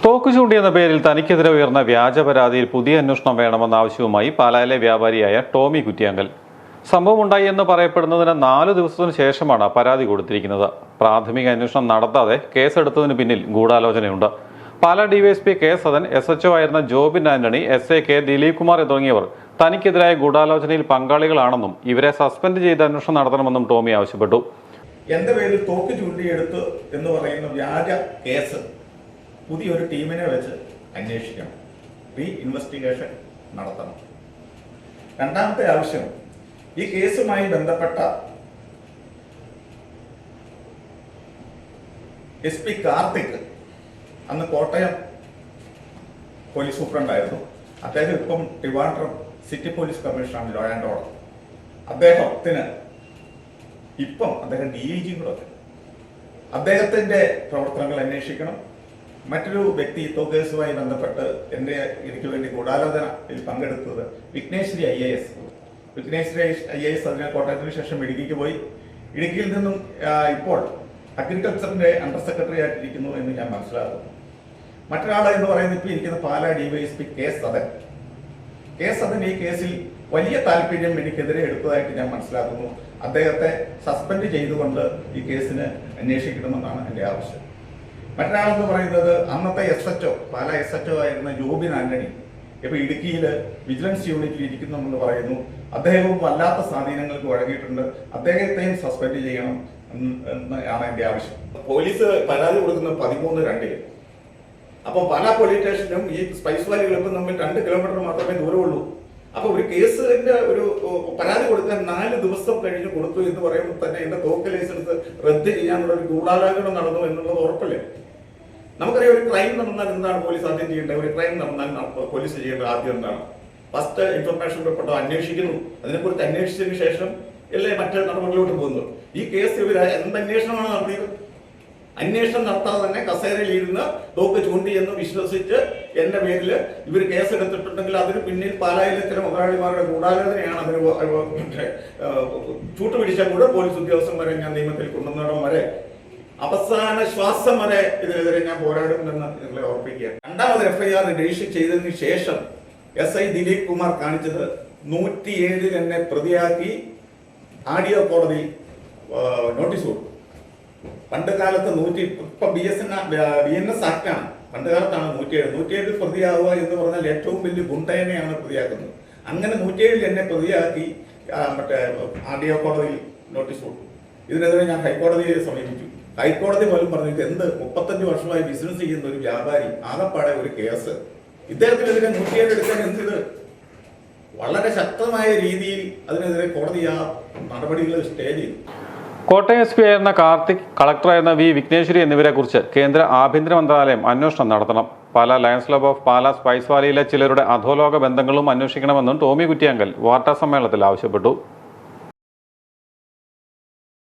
തോക്ക് ചൂണ്ടിയെന്ന പേരിൽ തനിക്കെതിരെ ഉയർന്ന വ്യാജ പരാതിയിൽ പുതിയ അന്വേഷണം വേണമെന്ന ആവശ്യവുമായി പാലായിലെ വ്യാപാരിയായ ടോമി കുറ്റിയാങ്കൽ. സംഭവമുണ്ടായി എന്ന് പറയപ്പെടുന്നതിന് 4 ദിവസത്തിനു ശേഷമാണ് പരാതി കൊടുത്തിരിക്കുന്നത്. പ്രാഥമിക അന്വേഷണം നടത്താതെ കേസെടുത്തതിന് പിന്നിൽ ഗൂഢാലോചനയുണ്ട്. Pala DYSP K Sadan, SHO ആയിരുന്ന ജോബിൻ ആന്റണി, SA കെ ദിലീപ് കുമാർ തുടങ്ങിയവർ തനിക്കെതിരായ ഗൂഢാലോചനയിൽ പങ്കാളികളാണെന്നും ഇവരെ സസ്പെൻഡ് ചെയ്ത് അന്വേഷണം നടത്തണമെന്നും ടോമി ആവശ്യപ്പെട്ടു. എന്റെ പേരിൽ തോക്ക് ചൂണ്ടിയെടുത്ത് എന്ന് പറയുന്ന വ്യാജ കേസ് പുതിയൊരു ടീമിനെ വെച്ച് അന്വേഷിക്കണം, ഇൻവെസ്റ്റിഗേഷൻ നടത്തണം. രണ്ടാമത്തെ ആവശ്യം, ഈ കേസുമായി ബന്ധപ്പെട്ട SP കാർത്തിക് അന്ന് കോട്ടയം പോലീസ് സൂപ്രണ്ടായിരുന്നു. അദ്ദേഹം ഇപ്പം ട്രിവാൻഡ്രം സിറ്റി പോലീസ് കമ്മീഷണറാണ്, ലോ ആൻഡ് ഓർഡർ. അദ്ദേഹത്തിന് ഇപ്പം അദ്ദേഹം DIG കൂടെ. അദ്ദേഹത്തിന്റെ പ്രവർത്തനങ്ങൾ അന്വേഷിക്കണം. മറ്റൊരു വ്യക്തി കേസുമായി ബന്ധപ്പെട്ട് എനിക്ക് വേണ്ടി ഗൂഢാലോചനയിൽ പങ്കെടുത്തത് വിഘ്നേശ്വരി IAS. വിഘ്നേശ്വരി IAS അതിന് കോട്ടയത്തിന് ശേഷം ഇടുക്കിക്ക് പോയി. ഇടുക്കിയിൽ നിന്നും ഇപ്പോൾ അഗ്രികൾച്ചറിന്റെ അണ്ടർ സെക്രട്ടറി ആയിട്ടിരിക്കുന്നു എന്ന് ഞാൻ മനസ്സിലാക്കുന്നു. മറ്റൊരാൾ എന്ന് പറയുന്നത് ഇപ്പോൾ ഇരിക്കുന്ന പാലാ DYSP കെ സദൻ. ഈ കേസിൽ വലിയ താല്പര്യം എനിക്കെതിരെ എടുത്തതായിട്ട് ഞാൻ മനസ്സിലാക്കുന്നു. അദ്ദേഹത്തെ സസ്പെൻഡ് ചെയ്തുകൊണ്ട് ഈ കേസിന് അന്വേഷിക്കണമെന്നാണ് എൻ്റെ ആവശ്യം. മറ്റൊരാളെന്ന് പറയുന്നത് അന്നത്തെ SHO, പാലാ SHO ആയിരുന്ന ജോബിൻ ആന്റണി ഇപ്പൊ ഇടുക്കിയിൽ വിജിലൻസ് യൂണിറ്റിൽ ഇരിക്കുന്നുവെന്ന് പറയുന്നു. അദ്ദേഹവും വല്ലാത്ത സ്വാധീനങ്ങൾക്ക് വഴങ്ങിയിട്ടുണ്ട്. അദ്ദേഹത്തെയും സസ്പെൻഡ് ചെയ്യണം എന്നാണ് എൻ്റെ ആവശ്യം. പോലീസ് പരാതി കൊടുക്കുന്നത് 13/2. അപ്പോൾ പല പോലീസ് സ്റ്റേഷനും ഈ സ്പൈസ് വാലികൾക്കും തമ്മിൽ 2 കിലോമീറ്റർ മാത്രമേ ദൂരമുള്ളൂ. അപ്പൊ ഒരു കേസിന്റെ ഒരു പരാതി കൊടുക്കാൻ 4 ദിവസം കഴിഞ്ഞ് കൊടുത്തു എന്ന് പറയുമ്പോൾ തന്നെ എന്റെ തോക്ക് ലൈസൻസ് റദ്ദ് ചെയ്യാനുള്ള ഒരു ഗൂഢാലോചന നടന്നു എന്നുള്ളത് ഉറപ്പല്ലേ? നമുക്കറിയാം, ഒരു ക്രൈം നടന്നാൽ എന്താണ് പോലീസ് ആദ്യം ചെയ്യേണ്ടത്? ഒരു ക്രൈം നടന്നാൽ പോലീസ് ചെയ്യേണ്ടത് ആദ്യം എന്താണ്? ഫസ്റ്റ് ഇൻഫർമേഷൻ റിപ്പോർട്ട് അന്വേഷിക്കുന്നു. അതിനെക്കുറിച്ച് അന്വേഷിച്ചതിന് ശേഷം അല്ലേ മറ്റു നടപടികളോട്ട് പോകുന്നത്. ഈ കേസ് ഇവർ അന്വേഷണമാണ് നടത്തിയത്. അന്വേഷണം നടത്താതെ തന്നെ കസേരയിൽ ഇരുന്ന് തോക്ക് ചൂണ്ടി എന്ന് വിശ്വസിച്ച് എന്റെ പേരിൽ ഇവർ കേസെടുത്തിട്ടുണ്ടെങ്കിൽ അതിന് പിന്നിൽ പാലായിലെ ചില മുതലാളിമാരുടെ ഗൂഢാലോചനയാണ്. അതിന് ചൂട്ടുപിടിച്ച കൂടെ പോലീസ് ഉദ്യോഗസ്ഥന്മാരെ ഞാൻ നിയമത്തിൽ കൊണ്ടുവന്നിടം വരെ, അവസാന ശ്വാസം വരെ ഇതിനെതിരെ ഞാൻ പോരാടുമെന്ന് നിങ്ങളെ ഓർപ്പിക്കുക. രണ്ടാമത് FIR രജിസ്റ്റർ ചെയ്തതിനു ശേഷം SI ദിലീപ് കുമാർ കാണിച്ചത് 107 എന്നെ പ്രതിയാക്കി ആഡിയോ കോടതി നോട്ടീസ് കൊടുത്തു. പണ്ട് കാലത്ത് ഇപ്പൊ BNS ആക്ടാണ്. പണ്ട് കാലത്താണ് 107 പ്രതിയാവുക എന്ന് പറഞ്ഞാൽ ഏറ്റവും വലിയ ഗുണ്ടേനെയാണ് പ്രതിയാക്കുന്നത്. അങ്ങനെ 107 എന്നെ പ്രതിയാക്കി മറ്റേ ആഡിയോ കോടതിയിൽ നോട്ടീസ് കൊടുത്തു. ഇതിനെതിരെ ഞാൻ ഹൈക്കോടതിയെ സമീപിച്ചു. ഹൈക്കോടതി പോലും പറഞ്ഞു, ഇത് എന്ത് 35 വർഷമായി ബിസിനസ് ചെയ്യുന്ന ഒരു വ്യാപാരി, ആകപ്പാടെ ഒരു കേസ്, ഇദ്ദേഹത്തിനെതിരെ 107 എടുക്കാൻ എന്തിത്? വളരെ ശക്തമായ രീതിയിൽ അതിനെതിരെ കോടതി ആ നടപടികൾ സ്റ്റേ ചെയ്തു. കോട്ടയം SP ആയിരുന്ന കാർത്തിക്, കളക്ടറായിരുന്ന വിഘ്നേശ്വരി എന്നിവരെ കുറിച്ച് കേന്ദ്ര ആഭ്യന്തര മന്ത്രാലയം അന്വേഷണം നടത്തണം. Pala Lions Club of Pala spice വാലിയിലെ ചിലരുടെ അധോലോക ബന്ധങ്ങളും അന്വേഷിക്കണമെന്നും ടോമി കുറ്റിയാങ്കൽ വാർത്താ സമ്മേളനത്തിൽ ആവശ്യപ്പെട്ടു.